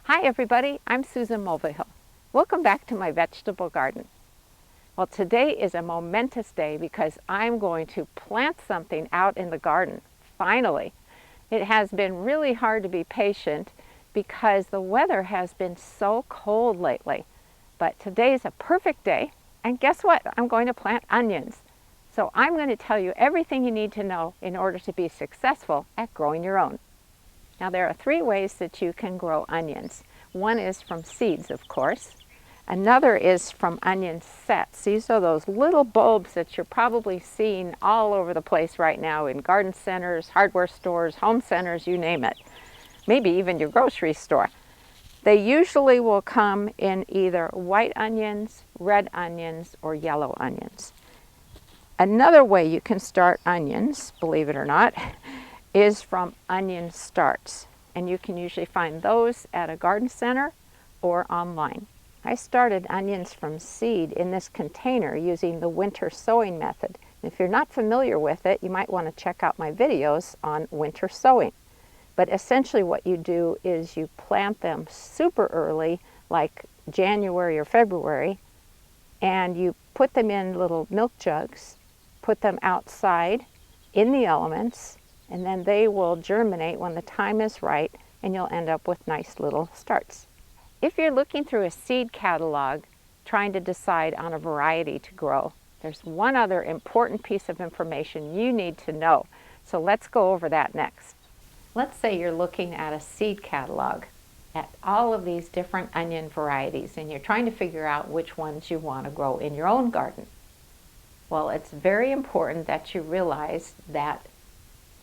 Hi everybody, I'm Susan Mulvihill. Welcome back to my vegetable garden. Well, today is a momentous day because I'm going to plant something out in the garden, finally. It has been really hard to be patient because the weather has been so cold lately. But today is a perfect day, and guess what? I'm going to plant onions. So I'm going to tell you everything you need to know in order to be successful at growing your own. Now there are 3 ways that you can grow onions. One is from seeds, of course. Another is from onion sets. These are those little bulbs that you're probably seeing all over the place right now in garden centers, hardware stores, home centers, you name it. Maybe even your grocery store. They usually will come in either white onions, red onions, or yellow onions. Another way you can start onions, believe it or not, is from onion starts, and you can usually find those at a garden center or online. I started onions from seed in this container using the winter sowing method. If you're not familiar with it, you might want to check out my videos on winter sowing. But essentially what you do is you plant them super early, like January or February, and you put them in little milk jugs, put them outside in the elements, and then they will germinate when the time is right, and you'll end up with nice little starts. If you're looking through a seed catalog trying to decide on a variety to grow, there's one other important piece of information you need to know. So let's go over that next. Let's say you're looking at a seed catalog at all of these different onion varieties, and you're trying to figure out which ones you want to grow in your own garden. Well, it's very important that you realize that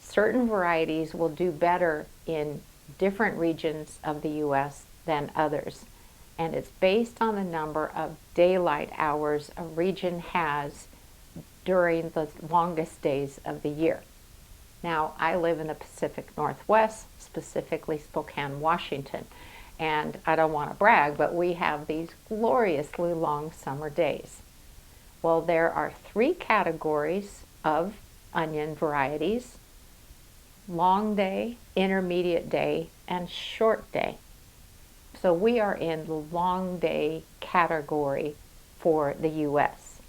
certain varieties will do better in different regions of the U.S. than others. And it's based on the number of daylight hours a region has during the longest days of the year. Now, I live in the Pacific Northwest, specifically Spokane, Washington. And I don't want to brag, but we have these gloriously long summer days. Well, there are 3 categories of onion varieties: long day, intermediate day, and short day. So we are in the long day category for the U.S.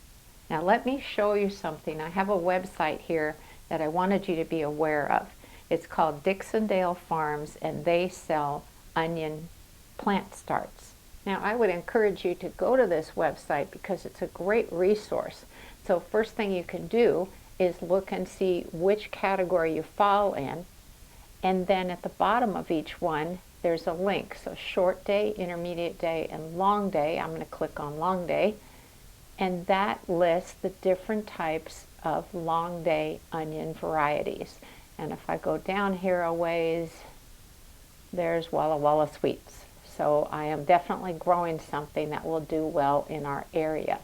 Now let me show you something. I have a website here that I wanted you to be aware of. It's called Dixondale Farms, and they sell onion plant starts. Now I would encourage you to go to this website because it's a great resource. So first thing you can do is look and see which category you fall in, and then at the bottom of each one there's a link. So short day, intermediate day, and long day. I'm going to click on long day, and that lists the different types of long day onion varieties. And if I go down here a ways, there's Walla Walla Sweets. So I am definitely growing something that will do well in our area.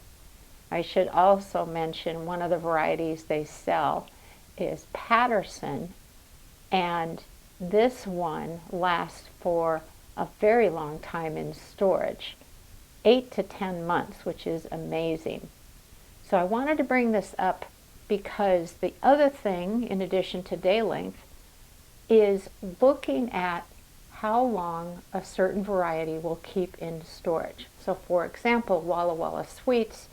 I should also mention one of the varieties they sell is Patterson, and this one lasts for a very long time in storage, 8 to 10 months, which is amazing. So I wanted to bring this up because the other thing, in addition to day length, is looking at how long a certain variety will keep in storage. So for example, Walla Walla Sweets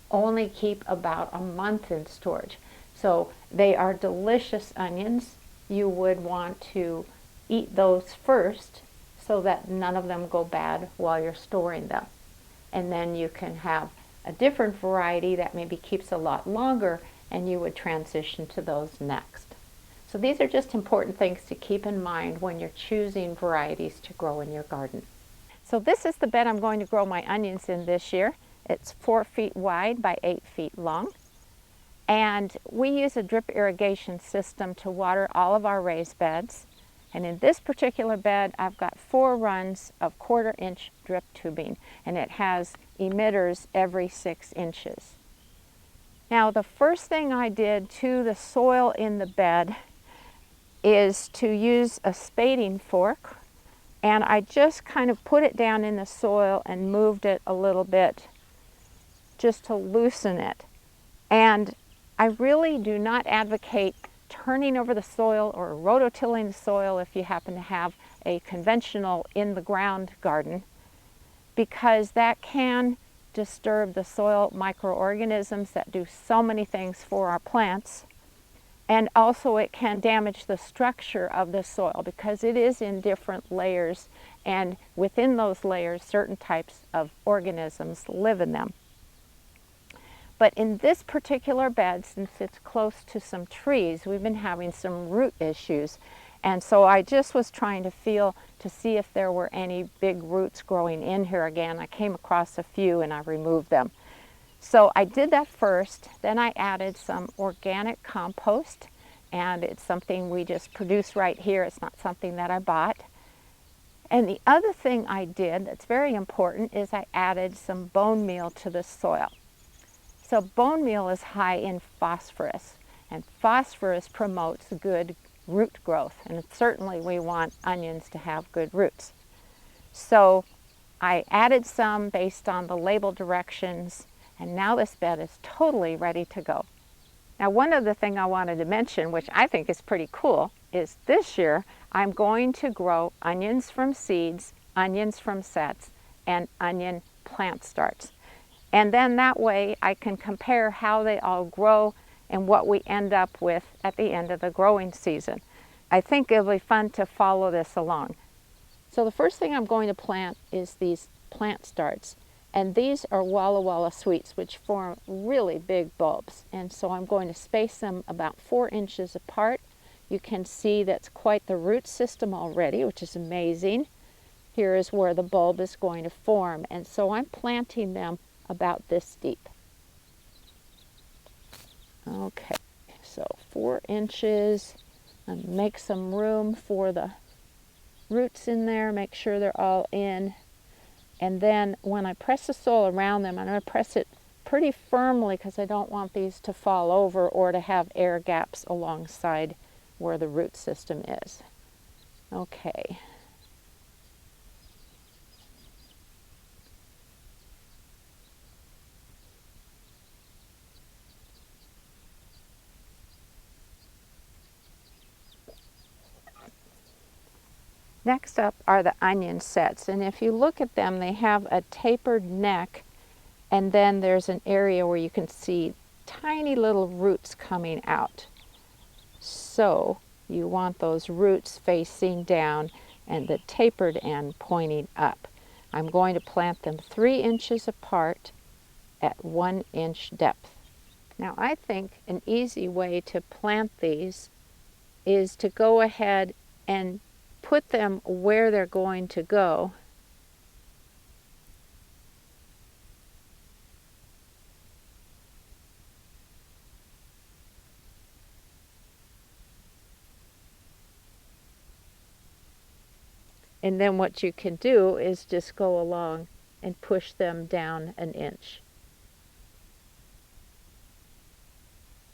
only keep about a month in storage. So they are delicious onions. You would want to eat those first so that none of them go bad while you're storing them. And then you can have a different variety that maybe keeps a lot longer, and you would transition to those next. So these are just important things to keep in mind when you're choosing varieties to grow in your garden. So this is the bed I'm going to grow my onions in this year. It's 4 feet wide by 8 feet long. And we use a drip irrigation system to water all of our raised beds. And in this particular bed, I've got 4 runs of 1/4 inch drip tubing, and it has emitters every 6 inches. Now, the first thing I did to the soil in the bed is to use a spading fork, and I just kind of put it down in the soil and moved it a little bit just to loosen it. And I really do not advocate turning over the soil or rototilling the soil if you happen to have a conventional in-the-ground garden, because that can disturb the soil microorganisms that do so many things for our plants. And also it can damage the structure of the soil because it is in different layers, and within those layers certain types of organisms live in them. But in this particular bed, since it's close to some trees, we've been having some root issues. And so I just was trying to feel to see if there were any big roots growing in here again. I came across a few and I removed them. So I did that first, then I added some organic compost, and it's something we just produce right here. It's not something that I bought. And the other thing I did that's very important is I added some bone meal to the soil. So bone meal is high in phosphorus, and phosphorus promotes good root growth, and certainly we want onions to have good roots. So I added some based on the label directions, and now this bed is totally ready to go. Now, one other thing I wanted to mention, which I think is pretty cool, is this year I'm going to grow onions from seeds, onions from sets, and onion plant starts. And then that way I can compare how they all grow and what we end up with at the end of the growing season. I think it'll be fun to follow this along. So the first thing I'm going to plant is these plant starts. And these are Walla Walla Sweets, which form really big bulbs. And so I'm going to space them about 4 inches apart. You can see that's quite the root system already, which is amazing. Here is where the bulb is going to form. And so I'm planting them about this deep. Okay, so 4 inches, and make some room for the roots in there, make sure they're all in. And then when I press the soil around them, I'm going to press it pretty firmly because I don't want these to fall over or to have air gaps alongside where the root system is. Okay. Next up are the onion sets, and if you look at them, they have a tapered neck, and then there's an area where you can see tiny little roots coming out. So you want those roots facing down and the tapered end pointing up. I'm going to plant them 3 inches apart at 1 inch depth. Now I think an easy way to plant these is to go ahead and put them where they're going to go. And then what you can do is just go along and push them down 1 inch.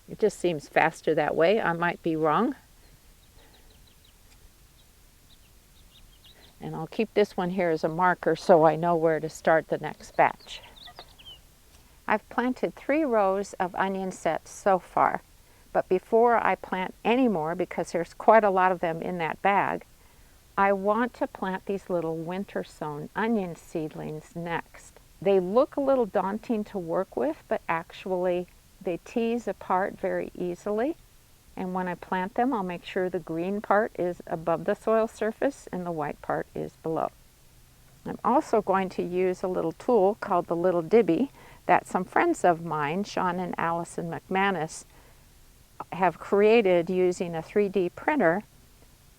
It just seems faster that way. I might be wrong. And I'll keep this one here as a marker so I know where to start the next batch. I've planted 3 rows of onion sets so far, but before I plant any more, because there's quite a lot of them in that bag, I want to plant these little winter sown onion seedlings next. They look a little daunting to work with, but actually they tease apart very easily. And when I plant them, I'll make sure the green part is above the soil surface and the white part is below. I'm also going to use a little tool called the Little Dibby that some friends of mine, Sean and Allison McManus, have created using a 3D printer.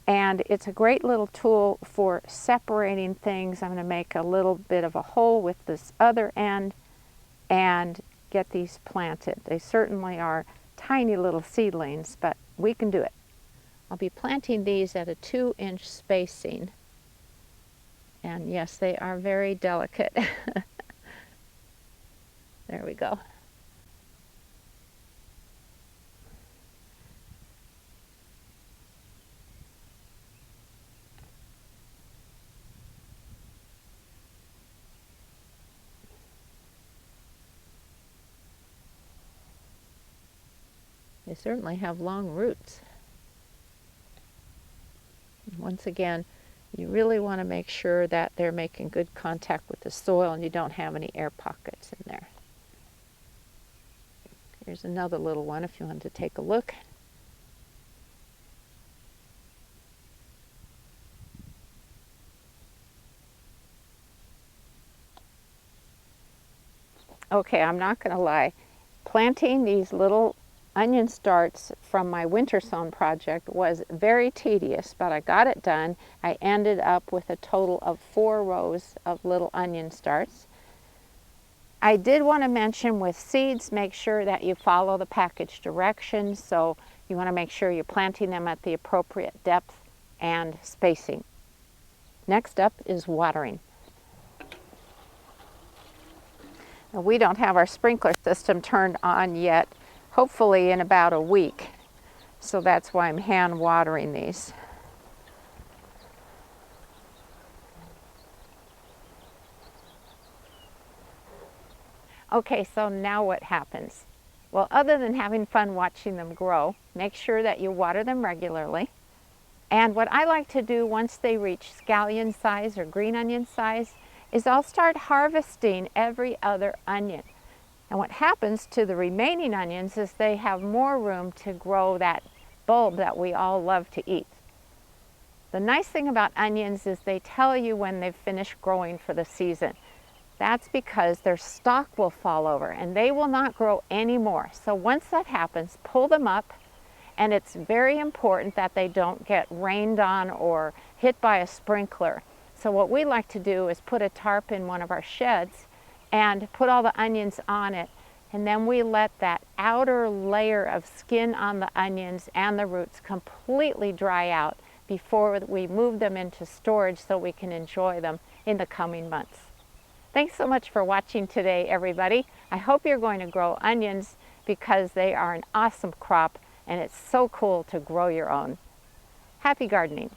And it's a great little tool for separating things. I'm going to make a little bit of a hole with this other end and get these planted. They certainly are tiny little seedlings, but we can do it. I'll be planting these at a 2 inch spacing. And yes, they are very delicate. There we go. They certainly have long roots. Once again, You really want to make sure that they're making good contact with the soil and you don't have any air pockets in there. Here's another little one if you want to take a look. Okay, I'm not going to lie. Planting these little onion starts from my winter sown project was very tedious, but I got it done. I ended up with a total of 4 rows of little onion starts. I did want to mention with seeds, make sure that you follow the package directions. So you want to make sure you're planting them at the appropriate depth and spacing. Next up is watering. Now, we don't have our sprinkler system turned on yet, hopefully in about a week. So that's why I'm hand watering these. Okay, so now what happens? Well, other than having fun watching them grow, make sure that you water them regularly. And what I like to do once they reach scallion size or green onion size is I'll start harvesting every other onion. And what happens to the remaining onions is they have more room to grow that bulb that we all love to eat. The nice thing about onions is they tell you when they've finished growing for the season. That's because their stalk will fall over and they will not grow anymore. So once that happens, pull them up, and it's very important that they don't get rained on or hit by a sprinkler. So what we like to do is put a tarp in one of our sheds and put all the onions on it, and then we let that outer layer of skin on the onions and the roots completely dry out before we move them into storage so we can enjoy them in the coming months. Thanks so much for watching today, everybody. I hope you're going to grow onions because they are an awesome crop and it's so cool to grow your own. Happy gardening.